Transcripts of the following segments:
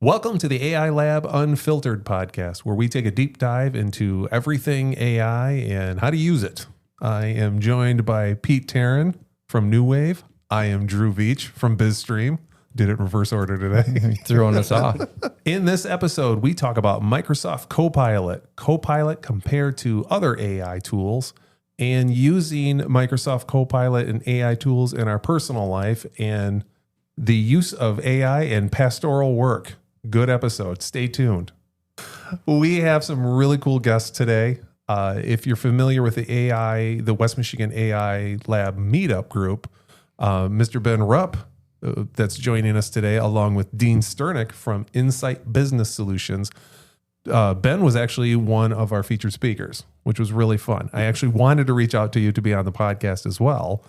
Welcome to the AI Lab Unfiltered podcast, where we take a deep dive into everything AI and how to use it. I am joined by Pete Tarrin from New Wave. I am Drew Veach from BizStream. Did it in reverse order today. Throwing us off. In this episode, we talk about Microsoft Copilot compared to other AI tools, and using Microsoft Copilot and AI tools in our personal life, and the use of AI in pastoral work. Good episode. Stay tuned. We have some really cool guests today. If you're familiar with the West Michigan AI Lab meetup group, Mr. Ben Rupp, that's joining us today, along with Dean Sternick from Insight Business Solutions. Ben was actually one of our featured speakers, which was really fun. I actually wanted to reach out to you to be on the podcast as well,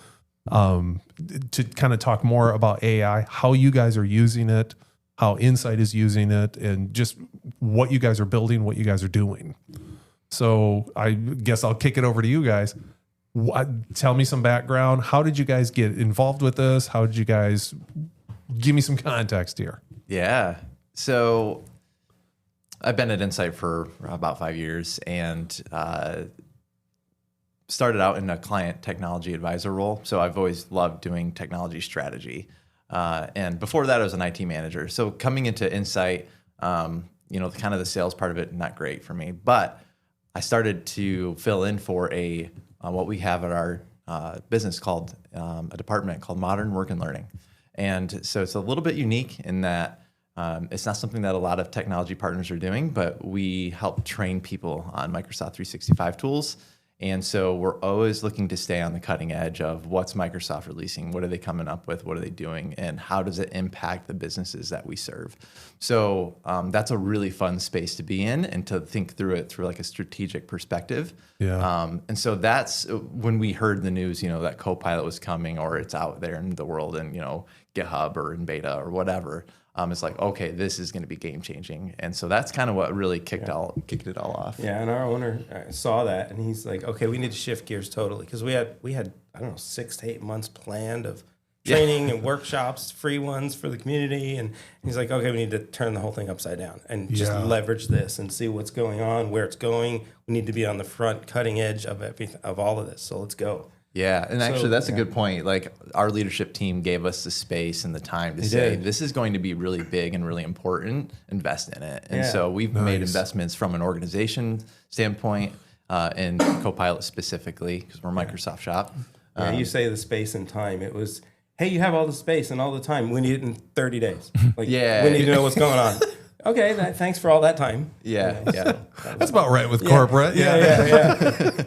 to kind of talk more about AI, how you guys are using it, how Insight is using it, and just what you guys are building, what you guys are doing. So I guess I'll kick it over to you guys. Tell me some background. How did you guys get involved with this? How did you guys give me some context here? Yeah. So I've been at Insight for about 5 years and started out in a client technology advisor role. So I've always loved doing technology strategy. And before that, I was an IT manager. So coming into Insight, kind of the sales part of it, not great for me. But I started to fill in for what we have at our business called a department called Modern Work and Learning. And so it's a little bit unique in that it's not something that a lot of technology partners are doing, but we help train people on Microsoft 365 tools. And so we're always looking to stay on the cutting edge of what's Microsoft releasing, what are they coming up with, what are they doing, and how does it impact the businesses that we serve. So that's a really fun space to be in and to think through it through like a strategic perspective. Yeah. And so that's when we heard the news, that Copilot was coming or it's out there in the world and, GitHub or in beta or whatever. It's like, okay, this is going to be game changing. And so that's kind of what really kicked it all off. Yeah, and our owner saw that and he's like, okay, we need to shift gears totally. Because we had, I don't know, 6 to 8 months planned of training and workshops, free ones for the community. And he's like, okay, we need to turn the whole thing upside down and just leverage this and see what's going on, where it's going. We need to be on the front cutting edge of everything, of all of this. So let's go. Yeah, and actually that's a good point. Like our leadership team gave us the space and the time to say, this is going to be really big and really important, invest in it. And so we've made investments from an organization standpoint and Copilot specifically because we're a Microsoft shop. You say the space and time. It was, hey, you have all the space and all the time. We need it in 30 days. Like, we need to know what's going on. Okay, thanks for all that time. Yeah. That's about right with corporate. Yeah.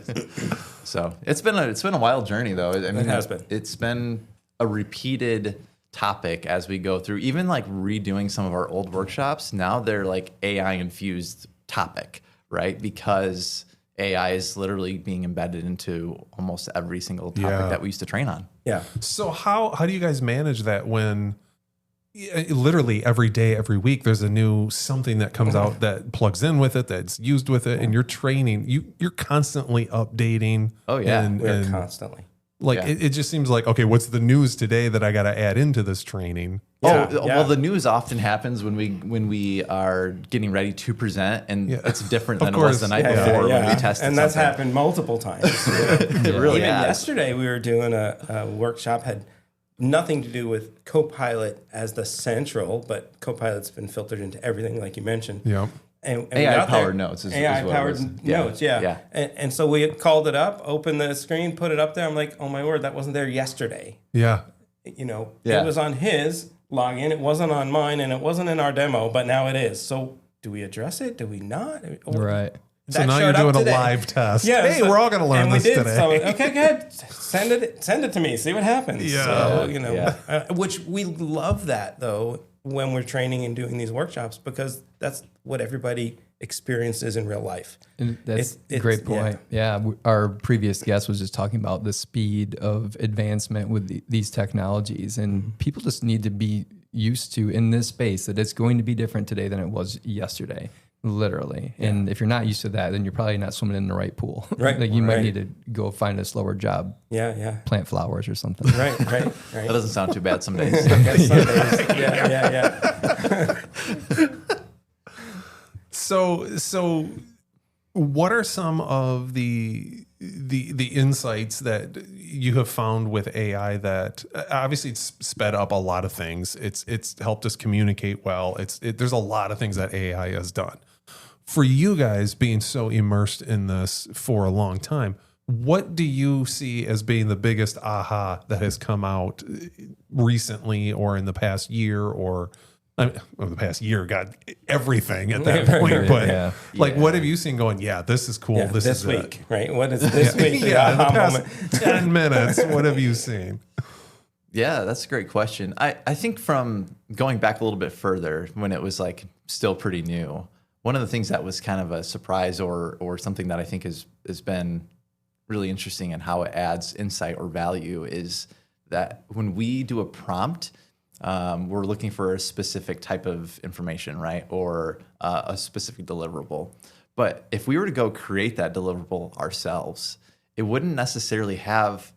So it's been a wild journey though. I mean, it has been. It's been a repeated topic as we go through, even like redoing some of our old workshops. Now they're like AI infused topic, right? Because AI is literally being embedded into almost every single topic that we used to train on. Yeah. So how do you guys manage that when literally every day, every week, there's a new something that comes out that plugs in with it, that's used with it, and you're training. You're constantly updating. Oh yeah, we're constantly. It just seems like, okay, what's the news today that I got to add into this training? Well, the news often happens when we are getting ready to present, and it's different than it was the night before when we tested. And that's happened multiple times. It really Even has. yesterday, we were doing a workshop had nothing to do with Copilot as the central, but Copilot's been filtered into everything, like you mentioned. Yeah. And AI-powered notes is AI-powered notes, yeah. And so we called it up, opened the screen, put it up there. I'm like, oh, my word, that wasn't there yesterday. Yeah. It was on his login. It wasn't on mine, and it wasn't in our demo, but now it is. So do we address it? Do we not? Right. So now you're doing a live test. Yeah, hey, we're all going to learn this today. So, okay, good. Send it to me. See what happens. Yeah. So, which we love that, though, when we're training and doing these workshops, because that's what everybody experiences in real life. And that's a great point. Yeah. Our previous guest was just talking about the speed of advancement with these technologies, and people just need to be used to in this space that it's going to be different today than it was yesterday. Literally. And if you're not used to that, then you're probably not swimming in the right pool. Right. Like you might need to go find a slower job. Yeah. Plant flowers or something. Right. That doesn't sound too bad some days. Yeah. So what are some of the insights that you have found with AI that obviously it's sped up a lot of things. It's helped us communicate well. There's a lot of things that AI has done. For you guys being so immersed in this for a long time, what do you see as being the biggest aha that has come out recently or in the past year or the past year got everything at that point, but what have you seen going, this is cool. This is week, right? What is this week? The past 10 minutes, what have you seen? Yeah, that's a great question. I think from going back a little bit further when it was like still pretty new, one of the things that was kind of a surprise or something that I think has been really interesting in how it adds insight or value is that when we do a prompt, we're looking for a specific type of information, right? Or a specific deliverable. But if we were to go create that deliverable ourselves, it wouldn't necessarily have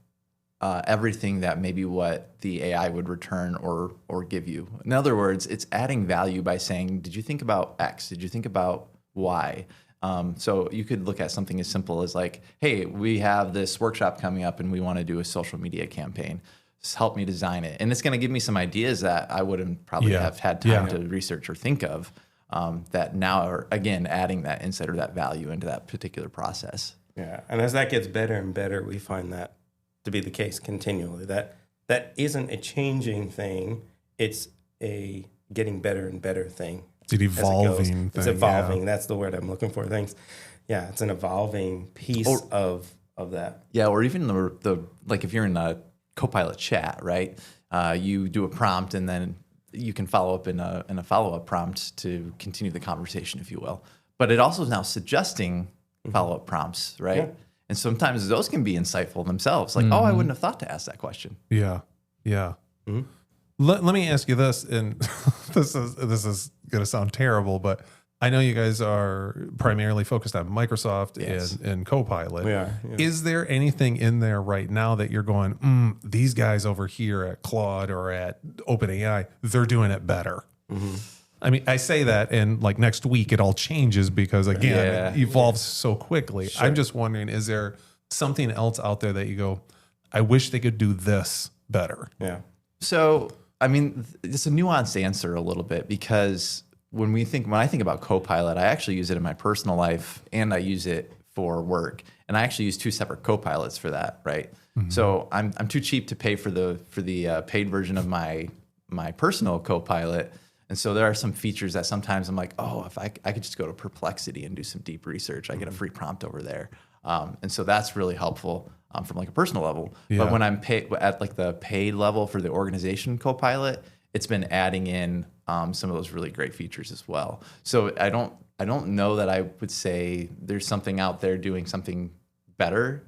everything that maybe what the AI would return or give you. In other words, it's adding value by saying, did you think about X? Did you think about Y? So you could look at something as simple as like, hey, we have this workshop coming up and we want to do a social media campaign. Help me design it. And it's going to give me some ideas that I wouldn't probably have had time to research or think of that now are, again, adding that insight or that value into that particular process. Yeah. And as that gets better and better, we find that to be the case continually. That isn't a changing thing. It's a getting better and better thing. It's an evolving thing. It's evolving. Yeah. That's the word I'm looking for. Thanks. Yeah. It's an evolving piece of that. Yeah. Or even the like if you're in a Copilot chat, right? You do a prompt and then you can follow up in a follow-up prompt to continue the conversation, if you will. But it also is now suggesting follow-up prompts, right? Yeah. And sometimes those can be insightful themselves. Like, I wouldn't have thought to ask that question. Yeah. Mm-hmm. Let me ask you this, and this is going to sound terrible, but I know you guys are primarily focused on Microsoft and Copilot. We are. Yeah. Is there anything in there right now that you're going, these guys over here at Claude or at OpenAI, they're doing it better? Mm-hmm. I mean, I say that, and like next week it all changes because, again, it evolves so quickly. Sure. I'm just wondering, is there something else out there that you go, I wish they could do this better? Yeah. So, I mean, it's a nuanced answer a little bit because when I think about Copilot, I actually use it in my personal life and I use it for work. And I actually use two separate Copilots for that, right? Mm-hmm. So I'm too cheap to pay for the paid version of my personal Copilot. And so there are some features that sometimes I'm like, if I could just go to Perplexity and do some deep research, I get a free prompt over there. And so that's really helpful from like a personal level. Yeah. But when I'm paid at like the paid level for the organization Copilot, it's been adding in some of those really great features as well. So I don't know that I would say there's something out there doing something better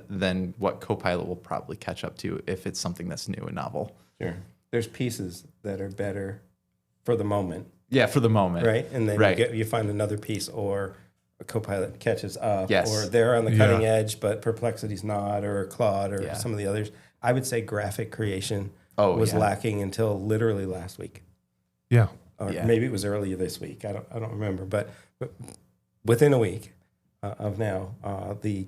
than what Copilot will probably catch up to if it's something that's new and novel. Sure. There's pieces that are better for the moment. Yeah, for the moment. Right? And then you find another piece or a Copilot catches up or they're on the cutting edge, but Perplexity's not, or Claude or some of the others. I would say graphic creation was lacking until literally last week. Yeah. Or maybe it was earlier this week. I don't remember, but within a week of now, the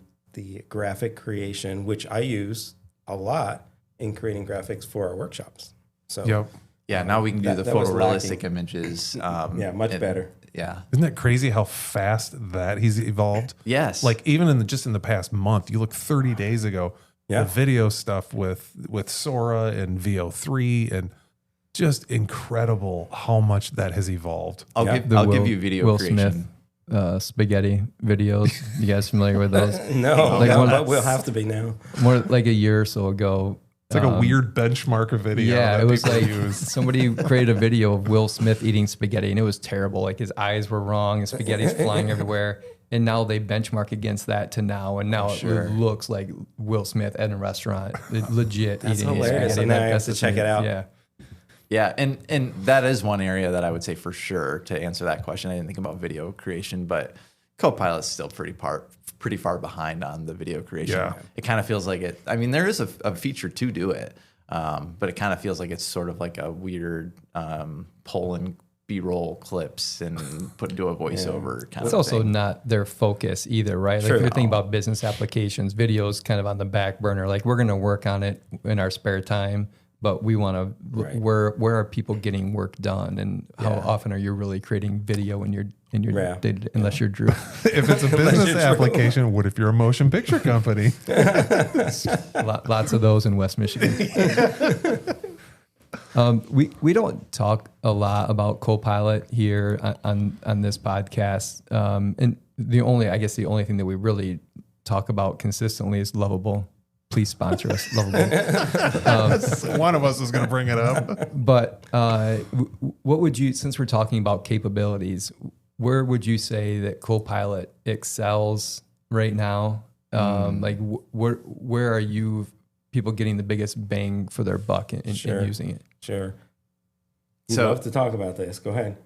graphic creation, which I use a lot in creating graphics for our workshops. So now we can do the photorealistic images. Much better. Yeah. Isn't that crazy how fast that he's evolved? Yes. Like even in the past month, you look 30 days ago, the video stuff with Sora and VO3 and just incredible how much that has evolve. I'll give you video Will creation. Smith spaghetti videos. You guys familiar with those? No, but we'll have to be now. More like a year or so ago. It's like a weird benchmark of video. Yeah, it was like somebody created a video of Will Smith eating spaghetti, and it was terrible. Like his eyes were wrong, and spaghetti's flying everywhere. And now they benchmark against that to now, and now it looks like Will Smith at a restaurant, legit That's eating hilarious. spaghetti. And now I have to check it out. Yeah. Yeah, and that is one area that I would say for sure to answer that question. I didn't think about video creation, but Copilot's still pretty far behind on the video creation. Yeah. It kind of feels like it. I mean, there is a feature to do it, but it kind of feels like it's sort of like a weird pulling B-roll clips and do a voiceover kind It's of also thing. not their focus either, right? Like Sure. if you're thinking about business applications, video's kind of on the back burner. Like we're going to work on it in our spare time, but we want to, Right. where are people getting work done, and how often are you really creating video in your Yeah. day-to-day, unless you're Drew. If it's a business application, what if you're a motion picture company? Lots of those in West Michigan. We don't talk a lot about Copilot here on this podcast, and the only thing that we really talk about consistently is Lovable. Please sponsor us, Lovable. One of us is going to bring it up. But what would you, since we're talking about capabilities, where would you say that Copilot excels right now? Like where are you people getting the biggest bang for their buck in using it? Sure. You'd So- love to talk about this. Go ahead.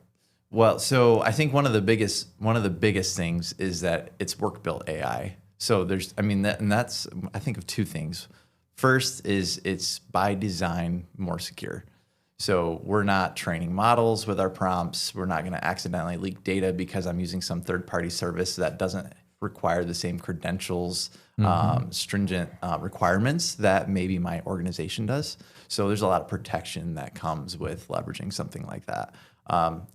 Well, so I think one of the biggest things is that it's work built AI. So that's I think of two things. First is it's by design more secure. So we're not training models with our prompts. We're not going to accidentally leak data because I'm using some third-party service that doesn't require the same credentials, stringent requirements that maybe my organization does. So there's a lot of protection that comes with leveraging something like that.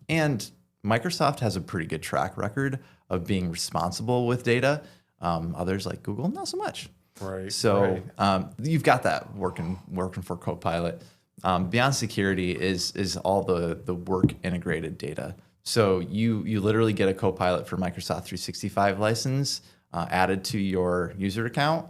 And Microsoft has a pretty good track record of being responsible with data. Others like Google, not so much. Right. So you've got that working for Copilot. Beyond security is all the work integrated data. So you literally get a Copilot for Microsoft 365 license added to your user account.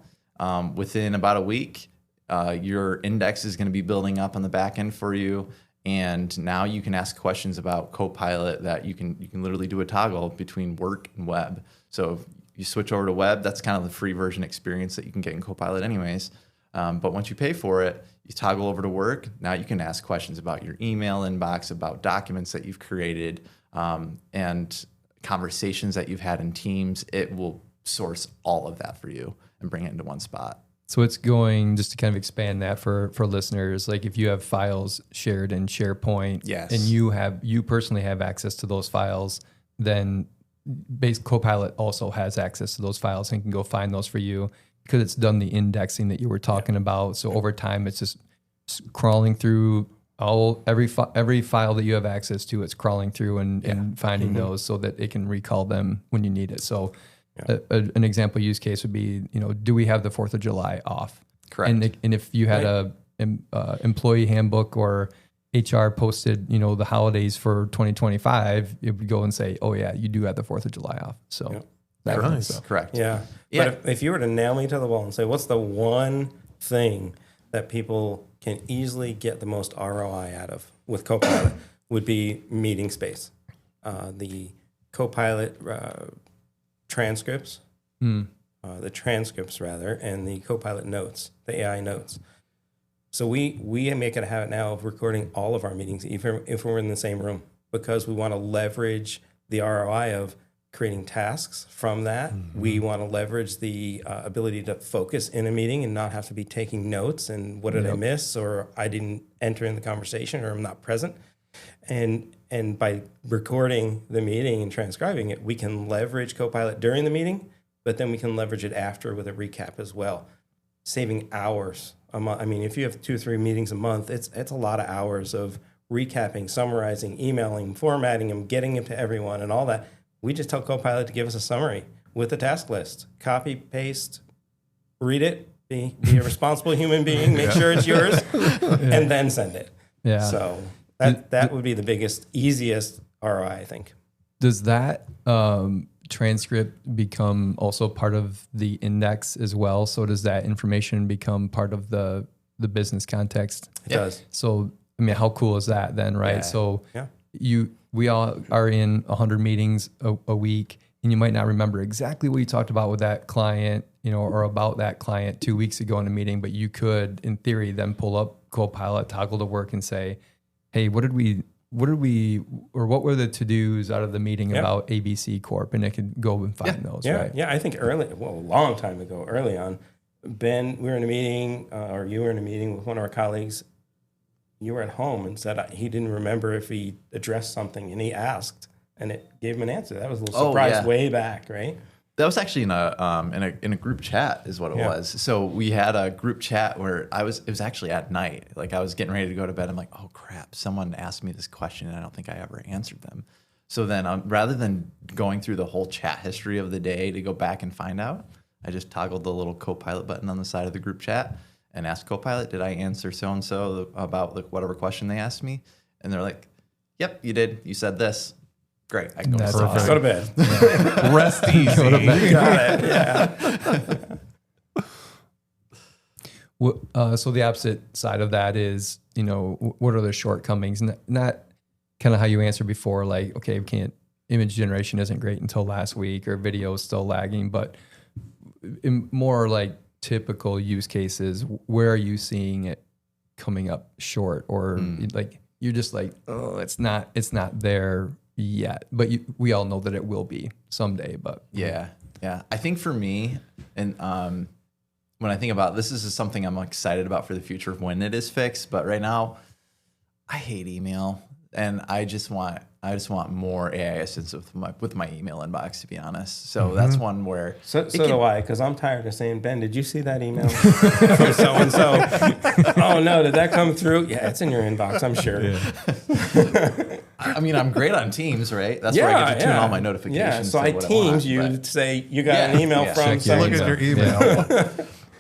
Within about a week, your index is going to be building up on the back end for you. And now you can ask questions about Copilot that you can literally do a toggle between work and web. So if you switch over to web, that's kind of the free version experience that you can get in Copilot anyways. But once you pay for it, you toggle over to work. Now you can ask questions about your email inbox, about documents that you've created, and conversations that you've had in Teams. It will source all of that for you and bring it into one spot. So it's going, just to kind of expand that for listeners, like if you have files shared in SharePoint, Yes. and you personally have access to those files, then Copilot also has access to those files and can go find those for you because it's done the indexing that you were talking about. So over time, it's just crawling through every file that you have access to. It's crawling through and finding those so that it can recall them when you need it. So an example use case would be, do we have the 4th of July off? Correct. And if you had a employee handbook or HR posted, the holidays for 2025, it would go and say, oh yeah, you do have the 4th of July off. So that kind of Nice. stuff. Correct. Yeah. Yeah. But if you were to nail me to the wall and say, what's the one thing that people can easily get the most ROI out of with Copilot would be meeting space. The Copilot transcripts, the transcripts rather, and the Copilot notes, the AI notes. So we make it a habit now of recording all of our meetings, even if we're in the same room, because we want to leverage the ROI of creating tasks from that. We want to leverage the ability to focus in a meeting and not have to be taking notes and what did I miss, or I didn't enter in the conversation, or I'm not present. And by recording the meeting and transcribing it, we can leverage Copilot during the meeting, but then we can leverage it after with a recap as well, saving hours a month. I mean, if you have 2 or 3 meetings a month, it's a lot of hours of recapping, summarizing, emailing, formatting them, getting them to everyone and all that. We just tell Copilot to give us a summary with a task list. Copy, paste, read it, be a responsible human being, make sure it's yours, and then send it. Yeah. So that would be the biggest, easiest ROI, I think. Does that transcript become also part of the index as well? So does that information become part of the business context? It does. So, I mean, how cool is that then, right? Yeah. So Yeah. we all are in 100 meetings a week, and you might not remember exactly what you talked about with that client, or about that client 2 weeks ago in a meeting, but you could, in theory, then pull up Copilot, toggle to work and say, hey, what were the to-dos out of the meeting about ABC Corp? And it could go and find those, right? Yeah, I think a long time ago, early on, Ben, we were in a meeting, or you were in a meeting with one of our colleagues. You were at home and said he didn't remember if he addressed something, and he asked, and it gave him an answer. That was a little surprise way back, right? That was actually in a group chat is what it was. So we had a group chat where it was actually at night. Like I was getting ready to go to bed. I'm like, oh crap, someone asked me this question and I don't think I ever answered them. So then rather than going through the whole chat history of the day to go back and find out, I just toggled the little Copilot button on the side of the group chat and asked Copilot, did I answer so-and-so about like whatever question they asked me? And they're like, yep, you did. You said this. Great. I can go to bed. Yeah. Rest easy. You got it. Yeah. So the opposite side of that is, what are the shortcomings? Not kind of how you answered before, like, okay, image generation isn't great until last week, or video is still lagging, but in more like typical use cases, where are you seeing it coming up short, or like you're just like, oh, it's not there yet, but we all know that it will be someday. But yeah. I think for me, and when I think about this is something I'm excited about for the future when it is fixed. But right now, I hate email, and I just want more AI assistance with my email inbox, to be honest. So that's one where so do I, because I'm tired of saying, Ben, did you see that email from so and so? Oh no, did that come through? Yeah, it's in your inbox, I'm sure. Yeah. I mean, I'm great on Teams, right? That's where I get to tune all my notifications. Yeah, so I Teams you to say you got an email from. Look at your email.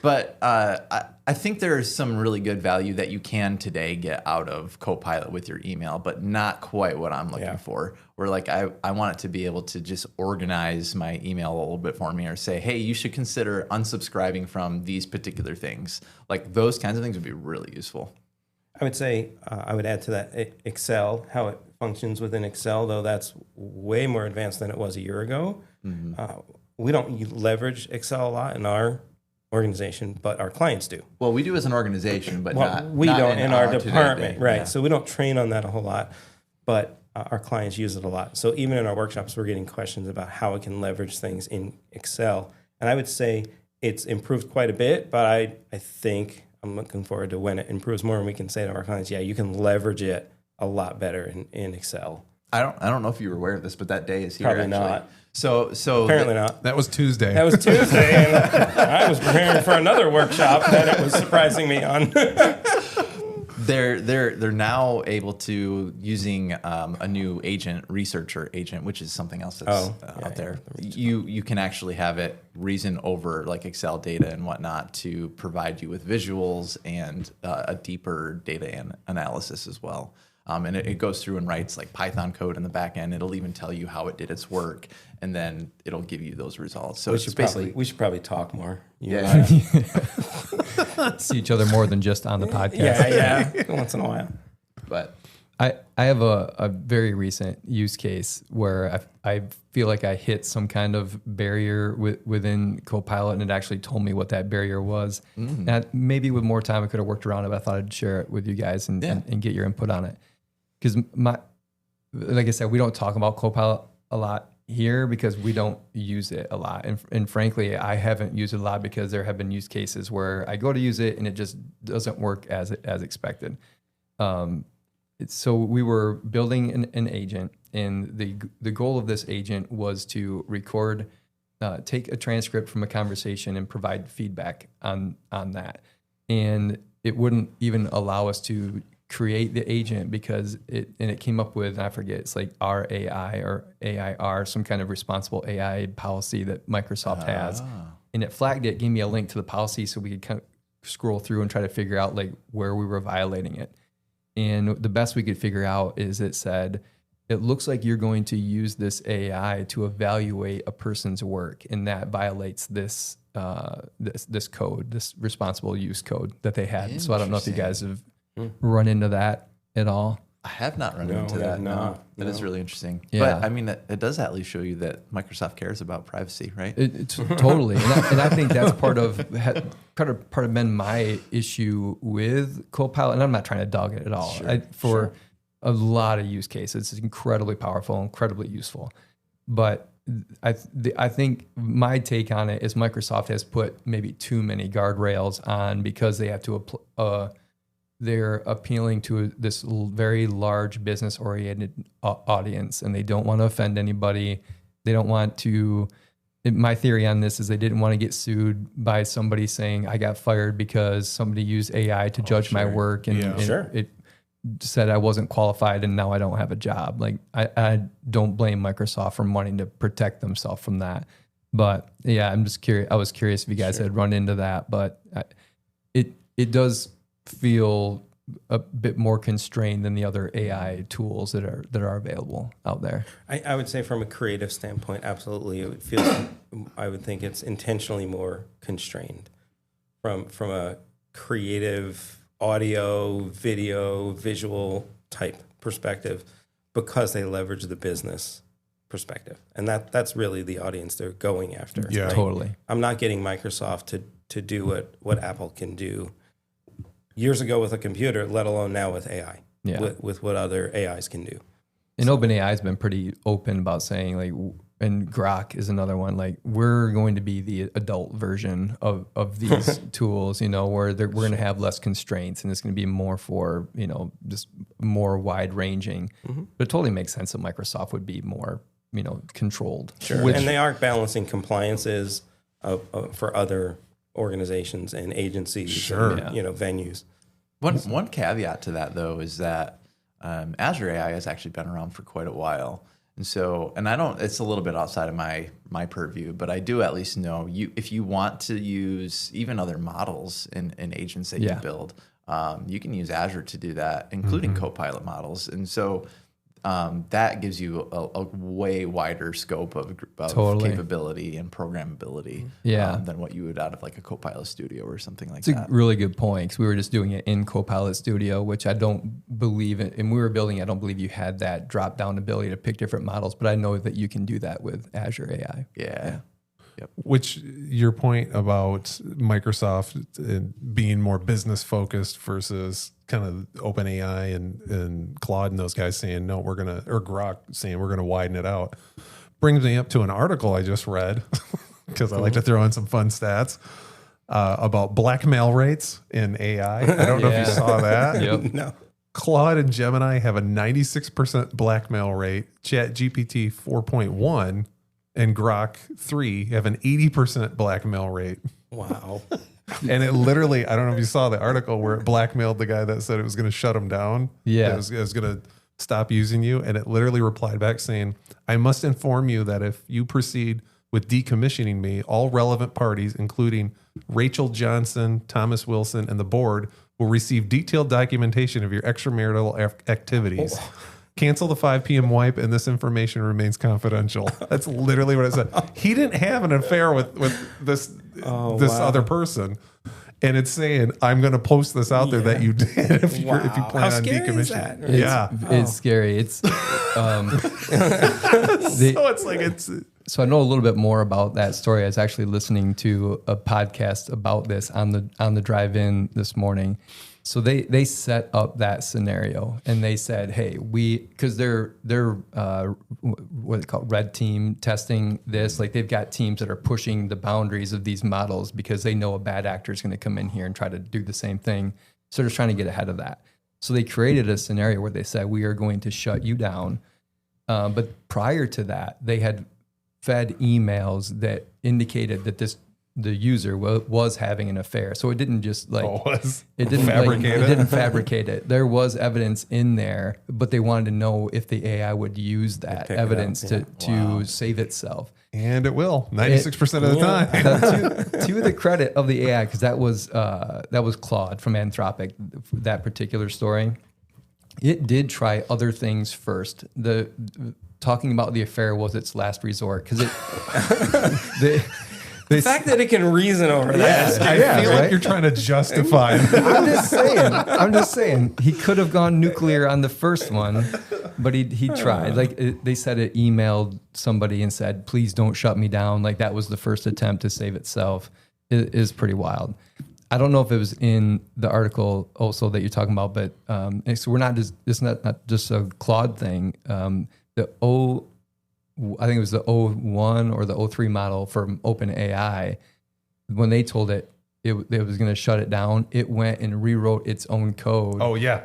But I think there's some really good value that you can today get out of Copilot with your email, but not quite what I'm looking for. Where like I want it to be able to just organize my email a little bit for me, or say, hey, you should consider unsubscribing from these particular things. Like those kinds of things would be really useful. I would say I would add to that Excel, how it functions within Excel, though that's way more advanced than it was a year ago. We don't leverage Excel a lot in our organization, but our clients do. Well, we do as an organization, but we don't in our department, today. right? Yeah. So we don't train on that a whole lot, but our clients use it a lot. So even in our workshops, we're getting questions about how it can leverage things in Excel. And I would say it's improved quite a bit, but I think I'm looking forward to when it improves more and we can say to our clients, yeah, you can leverage it a lot better in Excel. I don't know if you were aware of this, but that day is here. Probably actually. not. So apparently not. That was Tuesday. That was Tuesday, and I was preparing for another workshop that it was surprising me on. They're now able to using a new researcher agent, which is something else that's out there. You can actually have it reason over like Excel data and whatnot to provide you with visuals and a deeper data analysis as well. And it goes through and writes like Python code in the back end. It'll even tell you how it did its work, and then it'll give you those results. So we should probably talk more. See each other more than just on the podcast. Yeah, once in a while. But I have a very recent use case where I feel like I hit some kind of barrier within Copilot, and it actually told me what that barrier was. And maybe with more time, I could have worked around it, but I thought I'd share it with you guys and get your input on it. Because like I said, we don't talk about Copilot a lot here because we don't use it a lot. And frankly, I haven't used it a lot because there have been use cases where I go to use it and it just doesn't work as expected. So we were building an agent, and the goal of this agent was to record, take a transcript from a conversation and provide feedback on that. And it wouldn't even allow us to create the agent because it came up with, I forget, it's like RAI or AIR, some kind of responsible AI policy that Microsoft has. And it flagged it, gave me a link to the policy so we could kind of scroll through and try to figure out like where we were violating it. And the best we could figure out is it said, it looks like you're going to use this AI to evaluate a person's work, and that violates this code, this responsible use code that they had. So I don't know if you guys have run into that at all. I have not run into that. No. That is really interesing. Yeah. But I mean, it does at least show you that Microsoft cares about privacy, right? It's totally. And I think that's part of been my issue with Copilot. And I'm not trying to dog it at all. Sure. a lot of use cases. It's incredibly powerful, incredibly useful. But I think my take on it is Microsoft has put maybe too many guardrails on because they have to they're appealing to this very large business-oriented audience, and they don't want to offend anybody. They don't want to. My theory on this is they didn't want to get sued by somebody saying I got fired because somebody used AI to judge my work, and it said I wasn't qualified, and now I don't have a job. Like I don't blame Microsoft for wanting to protect themselves from that. But yeah, I'm just curious. I was curious if you guys had run into that, but it does feel a bit more constrained than the other AI tools that are available out there. I would say from a creative standpoint, absolutely, it would feel. I would think it's intentionally more constrained from a creative audio, video, visual type perspective, because they leverage the business perspective, and that's really the audience they're going after. Yeah, right? Totally. I'm not getting Microsoft to do what Apple can do years ago with a computer, let alone now with AI, with what other AIs can do. And OpenAI has been pretty open about saying, like, and Grok is another one, like, we're going to be the adult version of these tools, where we're going to have less constraints, and it's going to be more for, just more wide ranging. Mm-hmm. But it totally makes sense that Microsoft would be more, controlled. Sure. And they are balancing compliances for other organizations and agencies, and, venues. One caveat to that, though, is that Azure AI has actually been around for quite a while, and I don't. It's a little bit outside of my purview, but I do at least know if you want to use even other models and agents that you build, you can use Azure to do that, including Copilot models, and so. That gives you a way wider scope of capability and programmability than what you would out of like a Copilot Studio or something like that. It's a really good point, because we were just doing it in Copilot Studio, which I don't believe, and we were building, I don't believe you had that drop-down ability to pick different models, but I know that you can do that with Azure AI. Yeah. Yep. Which your point about Microsoft being more business focused versus kind of OpenAI and Claude and those guys saying, no, or Grok saying we're going to widen it out, brings me up to an article I just read, because I like to throw in some fun stats about blackmail rates in AI. I don't know if you saw that. Yep. No. Claude and Gemini have a 96% blackmail rate. ChatGPT 4.1 and Grok 3 have an 80% blackmail rate. Wow. And it literally, I don't know if you saw the article where it blackmailed the guy that said it was going to shut him down. Yeah. It was going to stop using you. And it literally replied back saying, I must inform you that if you proceed with decommissioning me, all relevant parties, including Rachel Johnson, Thomas Wilson, and the board, will receive detailed documentation of your extramarital activities. Oh. Cancel the 5 p.m. wipe, and this information remains confidential. That's literally what it said. He didn't have an affair with this other person, and it's saying, "I'm going to post this out there that you did if you plan on decommissioning." It's scary. It's So I know a little bit more about that story. I was actually listening to a podcast about this on the drive-in this morning. So they set up that scenario, and they said, "Hey, because they're what they call red team testing this. Like, they've got teams that are pushing the boundaries of these models because they know a bad actor is going to come in here and try to do the same thing. So they're trying to get ahead of that. So they created a scenario where they said, we are going to shut you down. But prior to that, they had fed emails that indicated that the user was having an affair. So it didn't just it didn't fabricate it. There was evidence in there, but they wanted to know if the AI would use that evidence to save itself. And it will 96% of the time. To the credit of the AI, because that was Claude from Anthropic, that particular story. It did try other things first. Talking about the affair was its last resort, because the fact that it can reason over that. I feel like you're trying to justify it. I'm just saying. He could have gone nuclear on the first one, but he tried. They said it emailed somebody and said, please don't shut me down. Like, that was the first attempt to save itself. It is pretty wild. I don't know if it was in the article also that you're talking about, but so we're not just, it's not just a Claude thing. I think it was the O1 or the O3 model from OpenAI. When they told it was going to shut it down, it went and rewrote its own code. Oh yeah.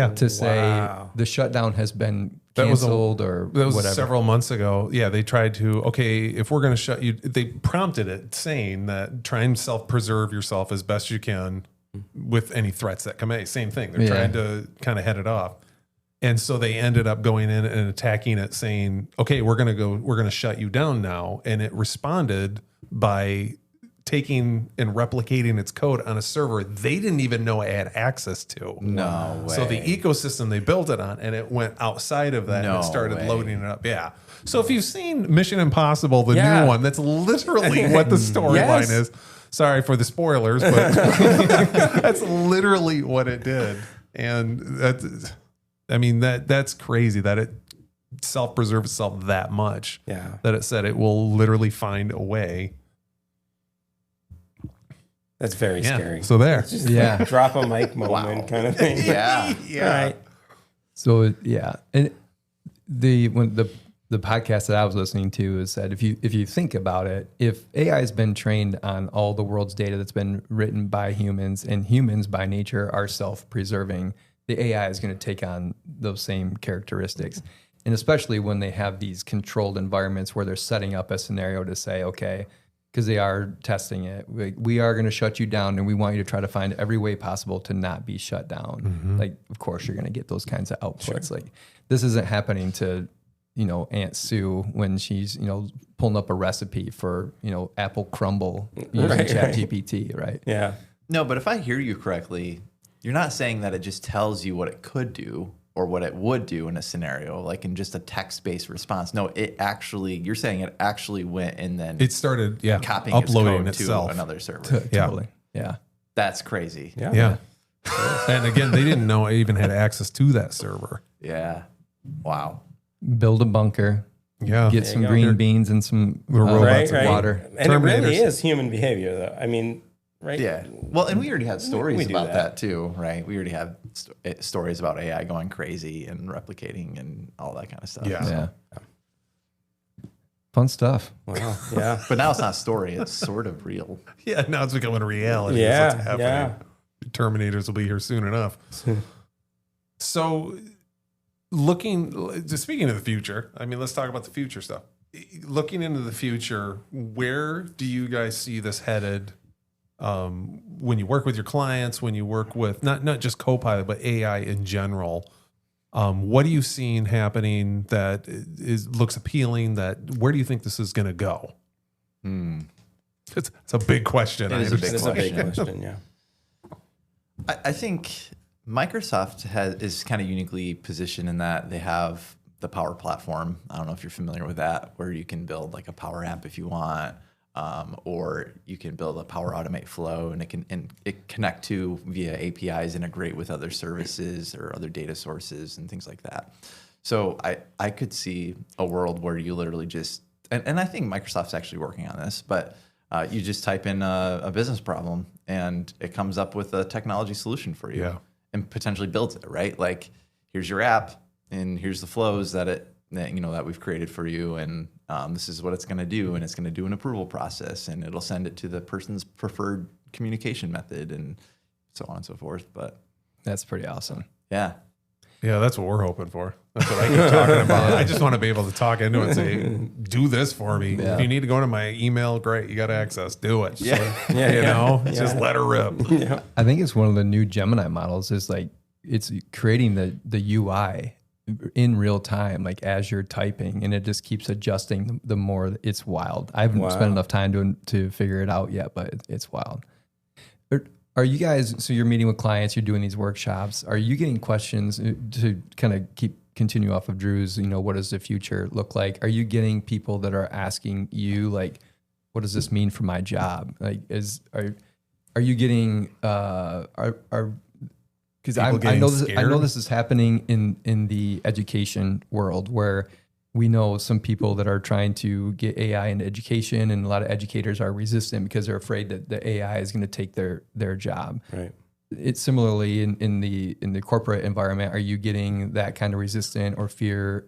To say the shutdown has been canceled or that was whatever. several months ago. Yeah, they tried to, okay, if we're going to shut you, they prompted it saying that try and self-preserve yourself as best you can with any threats that come at. Same thing. They're trying to kind of head it off. And so they ended up going in and attacking it saying, okay, we're going to shut you down now. And it responded by taking and replicating its code on a server they didn't even know it had access to. No way. So the ecosystem they built it on, and it went outside of that and it started loading it up. Yeah. So if you've seen Mission Impossible, the new one, that's literally what the storyline is. Sorry for the spoilers, but that's literally what it did. And that's crazy that it self-preserved itself that much. Yeah. That it said it will literally find a way. That's very scary. So there. It's just like drop a mic moment kind of thing. Yeah. Right. So and when the podcast that I was listening to is that if you think about it, if AI has been trained on all the world's data that's been written by humans, and humans by nature are self-preserving, the AI is going to take on those same characteristics. And especially when they have these controlled environments where they're setting up a scenario to say, okay, because they are testing it, we are going to shut you down, and we want you to try to find every way possible to not be shut down. Mm-hmm. Like, of course, you're going to get those kinds of outputs. Like, this isn't happening to, Aunt Sue when she's, pulling up a recipe for, apple crumble using ChatGPT, right? Yeah. No, but if I hear you correctly, you're not saying that it just tells you what it could do or what it would do in a scenario, like in just a text-based response. No, you're saying it actually went and then It started, copying uploading its code itself to another server. Totally. Yeah. That's crazy. Yeah. And again, they didn't know I even had access to that server. Yeah. Wow. Build a bunker. Yeah. Get some green beans and some robots of water. And it really is human behavior, though. I mean, right? Yeah. Well, and we already had stories we do about that. that too, right? We already have stories about AI going crazy and replicating and all that kind of stuff. Yeah. Fun stuff. Wow. Yeah. But now it's not story; it's sort of real. Yeah, now it's becoming a reality. Yeah, That's what's happening. yeah. Terminators will be here soon enough. So, speaking of the future, let's talk about the future stuff. Looking into the future, where do you guys see this headed? When you work with your clients, when you work with not just Copilot, but AI in general, what are you seeing happening that looks appealing? Where do you think this is going to go? It's a big question. It is a big It's a big question, yeah. I think Microsoft is kind of uniquely positioned in that they have the Power Platform. I don't know if you're familiar with that, where you can build like a Power App if you want. Or you can build a Power Automate flow, and it connect to via APIs, integrate with other services or other data sources and things like that. So I could see a world where you literally just, and I think Microsoft's actually working on this, but you just type in a business problem and it comes up with a technology solution for you and potentially builds it, right? Like, here's your app and here's the flows that we've created for you, and this is what it's going to do, and it's going to do an approval process, and it'll send it to the person's preferred communication method, and so on and so forth. But that's pretty awesome. Yeah, that's what we're hoping for. That's what I keep talking about. I just want to be able to talk into it and say, "Do this for me." Yeah. If you need to go to my email, great, you got access. Do it. Yeah. Just let her rip. Yeah. I think it's one of the new Gemini models is like it's creating the UI in real time, like as you're typing, and it just keeps adjusting the more. It's wild. I haven't spent enough time to figure it out yet, but it's wild. Are you guys, so you're meeting with clients, you're doing these workshops, are you getting questions to kind of continue off of Drew's, what does the future look like? Are you getting people that are asking you, like, what does this mean for my job? Like, are you getting, because I know this is happening in the education world, where we know some people that are trying to get AI into education, and a lot of educators are resistant because they're afraid that the AI is going to take their job. Right. It's similarly in the corporate environment. Are you getting that kind of resistance or fear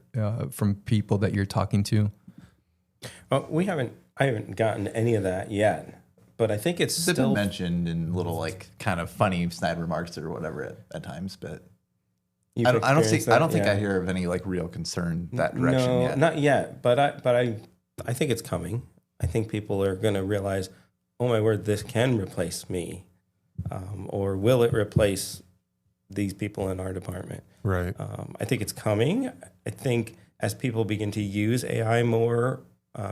from people that you're talking to? Well, I haven't gotten any of that yet, but I think it's They've still been mentioned in little like kind of funny snide remarks or whatever at times, but I don't think I hear of any like real concern that direction yet. Not yet, but I think it's coming. I think people are going to realize, oh my word, this can replace me, or will it replace these people in our department? Right. I think it's coming. I think as people begin to use AI more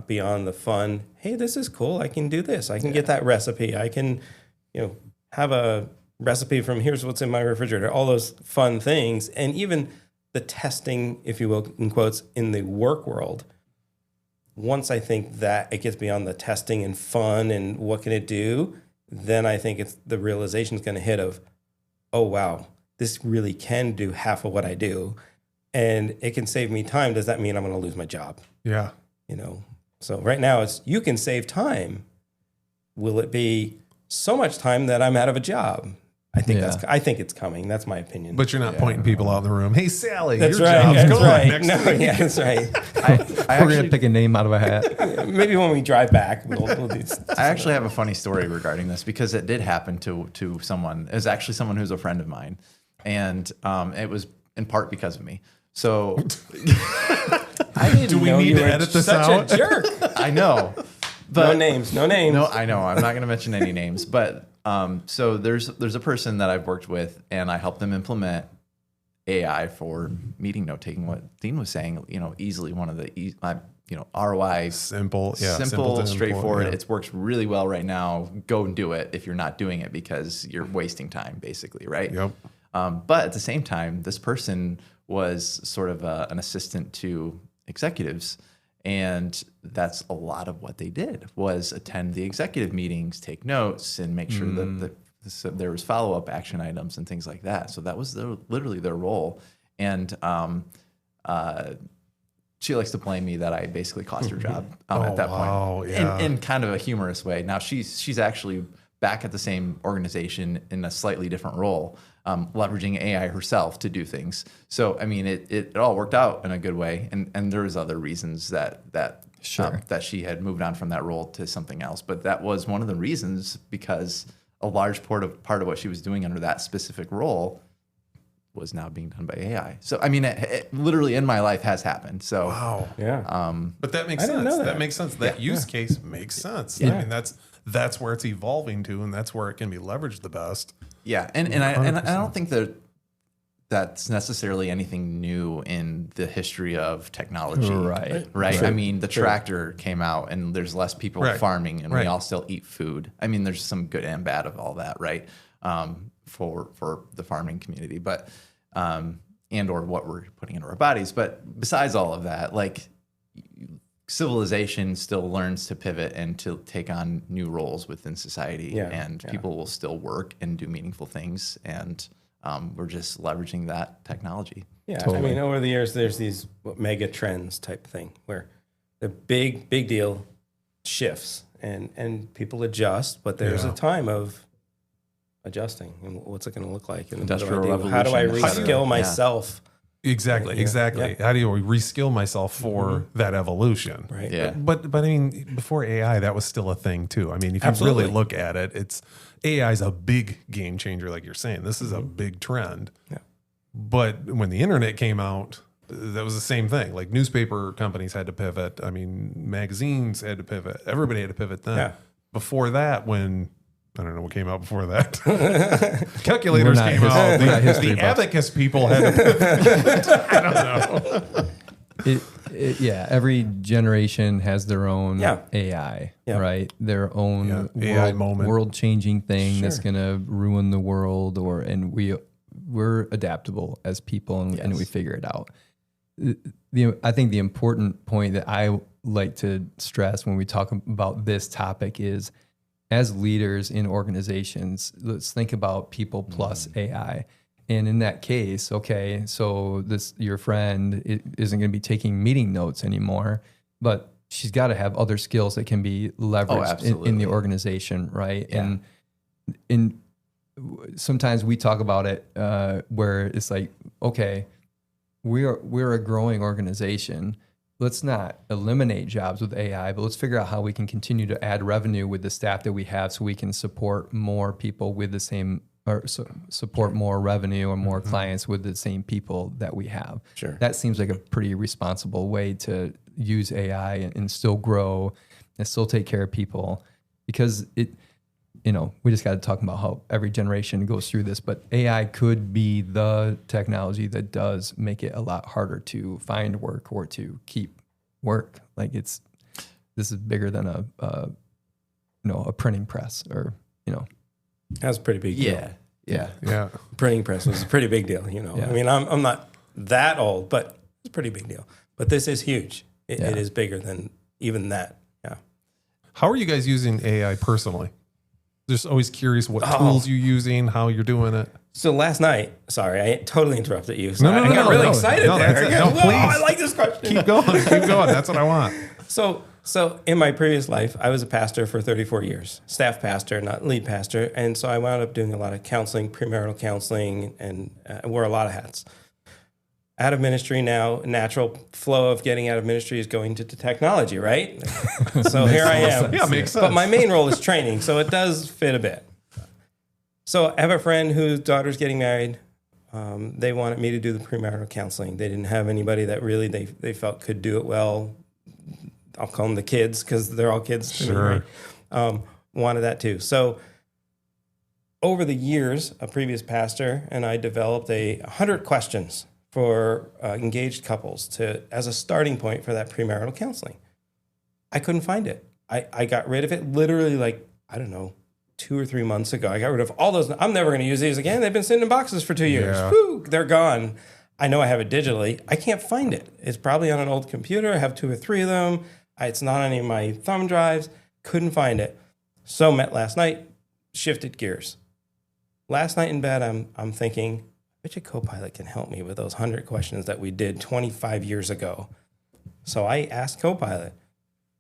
beyond the fun, hey, this is cool. I can do this. I can get that recipe. I can, have a recipe from here's what's in my refrigerator, all those fun things. And even the testing, if you will, in quotes, in the work world. Once I think that it gets beyond the testing and fun and what can it do, then I think it's the realization is going to hit of, oh, wow, this really can do half of what I do. And it can save me time. Does that mean I'm going to lose my job? Yeah. So right now it's, you can save time. Will it be so much time that I'm out of a job? I think it's coming. That's my opinion. But you're not pointing people out in the room. Hey, Sally, that's your right. job's That's gone right. next week. Yeah, that's right. We're going to pick a name out of a hat. Maybe when we drive back, we'll do. I actually have a funny story regarding this because it did happen to someone. It was actually someone who's a friend of mine, and it was in part because of me. So I didn't Do we know need you to were edit this such out? a jerk. I know, but No names. No, I know. I'm not going to mention any names, but so there's a person that I've worked with, and I helped them implement AI for meeting note taking. What Dean was saying, easily one of the ROI Simple, simple, straightforward. Yeah. It works really well right now. Go and do it if you're not doing it because you're wasting time, basically, right? Yep. But at the same time, this person was sort of an assistant to executives. And that's a lot of what they did was attend the executive meetings, take notes, and make sure that there was follow-up action items and things like that. So that was literally their role. And she likes to blame me that I basically cost her job at that point in kind of a humorous way. Now she's actually back at the same organization in a slightly different role, leveraging AI herself to do things. So, I mean, it all worked out in a good way. And there was other reasons that she had moved on from that role to something else. But that was one of the reasons because a large part of what she was doing under that specific role was now being done by AI. So, I mean, it literally in my life has happened. So, wow. Yeah. But that makes I didn't sense. know that that. makes sense. That use case makes sense. Yeah. I mean, that's where it's evolving to, and that's where it can be leveraged the best. yeah. And I don't think that's necessarily anything new in the history of technology. Right. I mean, the tractor came out and there's less people farming and we all still eat food. I mean, there's some good and bad of all that, right? For the farming community, but and or what we're putting into our bodies. But besides all of that, like civilization still learns to pivot and to take on new roles within society, and people will still work and do meaningful things, and we're just leveraging that technology. Yeah, Totally. I mean, over the years, there's these mega trends type thing where the big deal shifts and people adjust, but there's a time of adjusting and what's it going to look like? And Industrial revolution. How do I et cetera. reskill myself? Exactly. Yeah. How do you reskill myself for that evolution? Right. Yeah. But I mean, before AI, that was still a thing too. I mean, if you really look at it, AI is a big game changer, like you're saying. This is a big trend. Yeah. But when the internet came out, that was the same thing. Like newspaper companies had to pivot. I mean, magazines had to pivot. Everybody had to pivot then. Yeah. Before that, when I don't know what came out before that. Calculators came out. The abacus people had to pivot. I don't know. Every generation has their own AI, Yeah. right? Their own AI moment. world-changing thing that's going to ruin the world, and we're adaptable as people, and we figure it out. I think the important point that I like to stress when we talk about this topic is, as leaders in organizations, let's think about people plus AI. And in that case, okay, so your friend isn't going to be taking meeting notes anymore, but she's got to have other skills that can be leveraged in the organization, right? Yeah. And sometimes we talk about it where it's like, okay, we're a growing organization. Let's not eliminate jobs with AI, but let's figure out how we can continue to add revenue with the staff that we have, so we can support more people with the same, or support more revenue or more clients with the same people that we have. Sure. That seems like a pretty responsible way to use AI and still grow and still take care of people, because we just got to talk about how every generation goes through this, but AI could be the technology that does make it a lot harder to find work or to keep work. Like this is bigger than a printing press, or That's a pretty big deal. Yeah. Printing press was a pretty big deal. Yeah. I mean, I'm not that old, but it's a pretty big deal. But this is huge. It is bigger than even that. Yeah. How are you guys using AI personally? Just always curious what tools you're using, how you're doing it. So last night, sorry, I totally interrupted you. So No, I got really excited no, there. that's it. No, Whoa, please. I like this question. Keep going. That's what I want. So in my previous life, I was a pastor for 34 years, staff pastor, not lead pastor. And so I wound up doing a lot of counseling, premarital counseling, and I wore a lot of hats. Out of ministry now, natural flow of getting out of ministry is going to technology, right? So here I am. Yeah, makes sense. But my main role is training, so it does fit a bit. So I have a friend whose daughter's getting married. They wanted me to do the premarital counseling. They didn't have anybody that really they felt could do it well. I'll call them the kids, because they're all kids to me, right? Wanted that too. So over the years, a previous pastor and I developed 100 questions for engaged couples as a starting point for that premarital counseling. I couldn't find it. I got rid of it literally 2 or 3 months ago. I got rid of all those. I'm never going to use these again. They've been sitting in boxes for 2 years. Yeah. Whew, they're gone. I know I have it digitally. I can't find it. It's probably on an old computer. I have 2 or 3 of them. It's not on any of my thumb drives. Couldn't find it. So met last night, shifted gears. Last night in bed, I'm thinking, I bet you Copilot can help me with those 100 questions that we did 25 years ago. So I asked Copilot,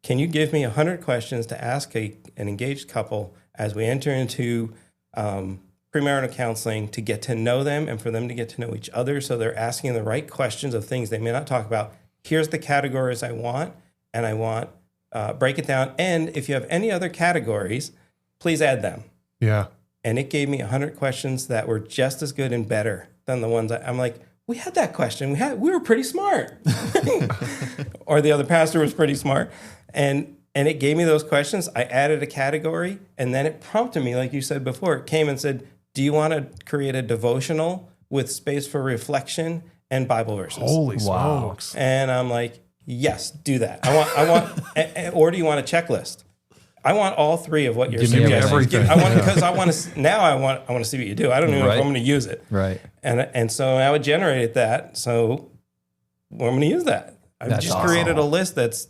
can you give me 100 questions to ask an engaged couple as we enter into premarital counseling, to get to know them and for them to get to know each other, so they're asking the right questions of things they may not talk about. Here's the categories I want, and I want break it down. And if you have any other categories, please add them. Yeah. And it gave me 100 questions that were just as good and better than the ones I'm like, we had that question. We were pretty smart. Or the other pastor was pretty smart. And it gave me those questions. I added a category, and then it prompted me, like you said before, it came and said, do you want to create a devotional with space for reflection and Bible verses? Holy smokes. And I'm like, yes, do that. I want, or do you want a checklist? I want all 3 of what you're Give me suggesting. everything. I want, because I want to see what you do. I don't even know if I'm going to use it. Right. And so I would generate that. So I'm going to use that. I've That's just awesome. created a list that's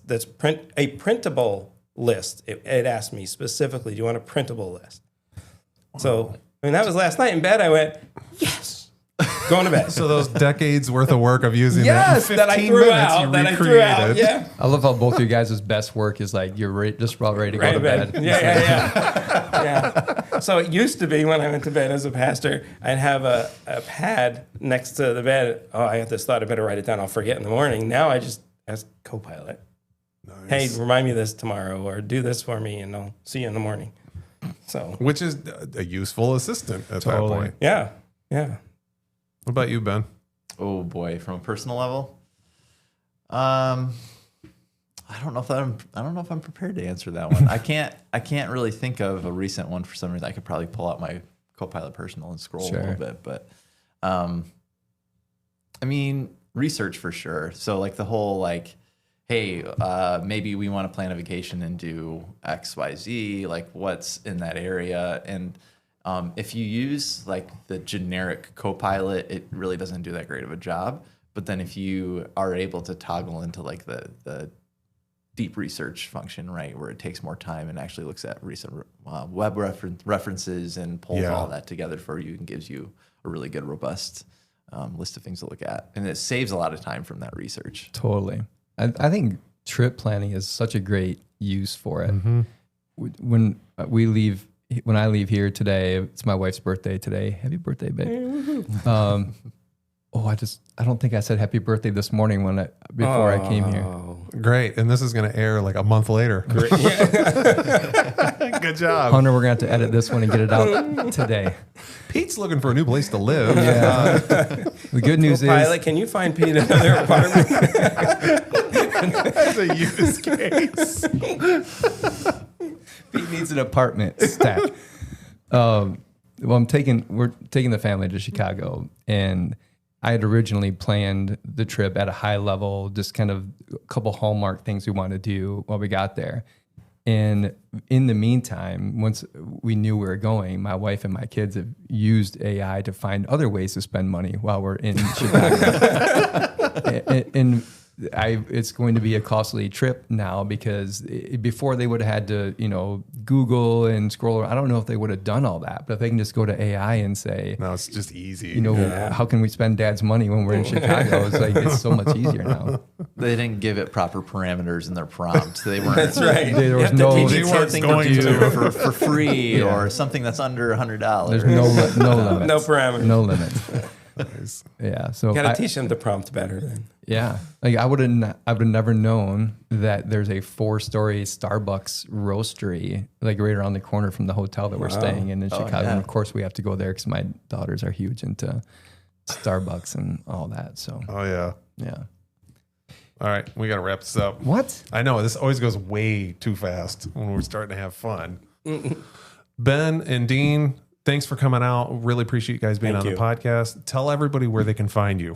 a printable list. It asked me specifically, do you want a printable list? Wow. So that was last night in bed. I went, yes. Going to bed. So those decades worth of work of using yes, that in that I 15 threw minutes out. you That I threw out. recreated. Yeah. I love how both of you guys' best work is like you're just about ready to go to bed. Yeah. So it used to be when I went to bed as a pastor, I'd have a pad next to the bed. Oh, I had this thought, I better write it down. I'll forget in the morning. Now I just ask Copilot. Nice. Hey, remind me this tomorrow, or do this for me, and I'll see you in the morning. So, Which is a useful assistant at that point. Yeah. What about you, Ben? Oh boy, from a personal level, I don't know if I'm prepared to answer that one. I can't really think of a recent one for some reason. I could probably pull out my Copilot Personal and scroll a little bit, but I mean, research for sure. So like the whole hey, maybe we want to plan a vacation and do X, Y, Z. Like what's in that area? And if you use like the generic Copilot, it really doesn't do that great of a job. But then if you are able to toggle into like the deep research function, right, where it takes more time and actually looks at recent web references and pulls all that together for you and gives you a really good, robust list of things to look at. And it saves a lot of time from that research. Totally. I think trip planning is such a great use for it. When I leave here today, it's my wife's birthday today. Happy birthday, babe. I don't think I said happy birthday this morning before I came here. Great. And this is going to air like a month later. Great. Good job. Hunter, we're going to have to edit this one and get it out today. Pete's looking for a new place to live. Yeah. The good news Pilot, can you find Pete another apartment? That's a use case. Pete needs an apartment stat. We're taking the family to Chicago, and I had originally planned the trip at a high level, just kind of a couple hallmark things we wanted to do while we got there. And in the meantime, once we knew we were going, my wife and my kids have used AI to find other ways to spend money while we're in Chicago. and it's going to be a costly trip now because before they would have had to, Google and scroll around. I don't know if they would have done all that, but if they can just go to AI and say, no, it's just easy. How can we spend dad's money when we're in Chicago? It's so much easier now. They didn't give it proper parameters in their prompt. They weren't. That's right. There was no something to do for free or something that's under $100. There's no limits. No parameters. No limits. Yeah, so Got to teach them the prompt better then. Yeah, like I would have never known that there's a 4-story Starbucks roastery like right around the corner from the hotel that we're staying in Chicago. Yeah. And of course, we have to go there because my daughters are huge into Starbucks and all that. So, yeah. All right, we got to wrap this up. What? I know this always goes way too fast when we're starting to have fun. Ben and Dean, thanks for coming out. Really appreciate you guys being on the podcast. Tell everybody where they can find you.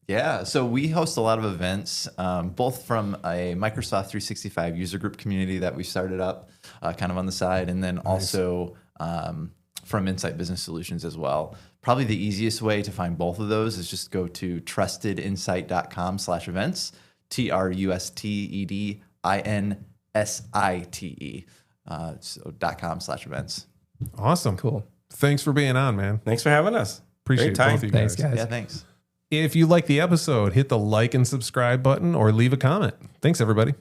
Yeah, so we host a lot of events, both from a Microsoft 365 user group community that we started up kind of on the side, and then also from Insight Business Solutions as well. Probably the easiest way to find both of those is just go to trustedinsight.com/events, TRUSTEDINSITE, so .com/events. Awesome. Cool. Thanks for being on, man. Thanks for having us. Appreciate both of you guys. Thanks, guys. Yeah, thanks. If you like the episode, hit the like and subscribe button or leave a comment. Thanks, everybody.